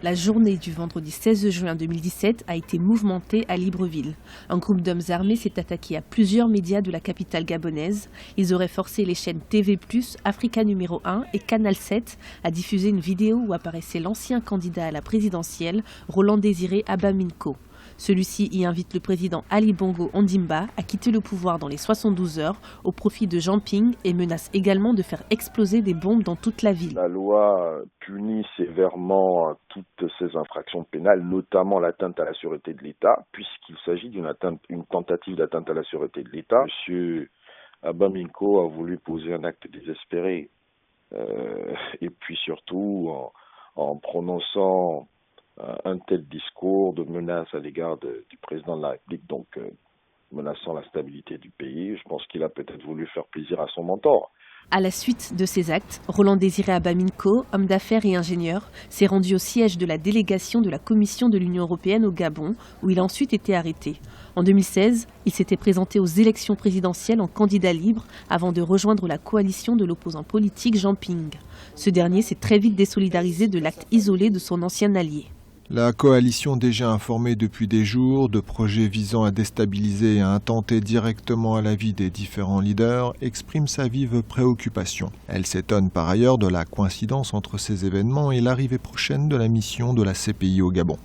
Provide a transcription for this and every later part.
La journée du vendredi 16 juin 2017 a été mouvementée à Libreville. Un groupe d'hommes armés s'est attaqué à plusieurs médias de la capitale gabonaise. Ils auraient forcé les chaînes TV+, Africa numéro 1 et Canal 7 à diffuser une vidéo où apparaissait l'ancien candidat à la présidentielle, Roland Désiré Abaminko. Celui-ci y invite le président Ali Bongo Ondimba à quitter le pouvoir dans les 72 heures au profit de Jean Ping et menace également de faire exploser des bombes dans toute la ville. La loi punit sévèrement toutes ces infractions pénales, notamment l'atteinte à la sûreté de l'État, puisqu'il s'agit d'une tentative d'atteinte à la sûreté de l'État. Monsieur Abaminko a voulu poser un acte désespéré et puis surtout en prononçant un tel discours de menace à l'égard du président de la République, donc menaçant la stabilité du pays. Je pense qu'il a peut-être voulu faire plaisir à son mentor. À la suite de ces actes, Roland Désiré Abaminko, homme d'affaires et ingénieur, s'est rendu au siège de la délégation de la Commission de l'Union européenne au Gabon, où il a ensuite été arrêté. En 2016, il s'était présenté aux élections présidentielles en candidat libre avant de rejoindre la coalition de l'opposant politique Jean Ping. Ce dernier s'est très vite désolidarisé de l'acte isolé de son ancien allié. La coalition, déjà informée depuis des jours de projets visant à déstabiliser et à intenter directement à la vie des différents leaders, exprime sa vive préoccupation. Elle s'étonne par ailleurs de la coïncidence entre ces événements et l'arrivée prochaine de la mission de la CPI au Gabon.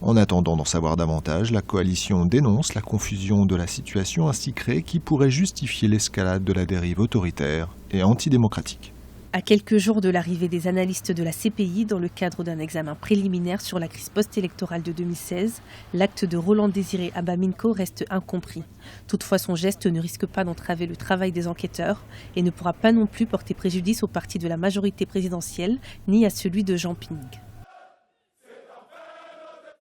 En attendant d'en savoir davantage, la coalition dénonce la confusion de la situation ainsi créée qui pourrait justifier l'escalade de la dérive autoritaire et antidémocratique. À quelques jours de l'arrivée des analystes de la CPI dans le cadre d'un examen préliminaire sur la crise post-électorale de 2016, l'acte de Roland Désiré Abaminko reste incompris. Toutefois, son geste ne risque pas d'entraver le travail des enquêteurs et ne pourra pas non plus porter préjudice au parti de la majorité présidentielle ni à celui de Jean Ping.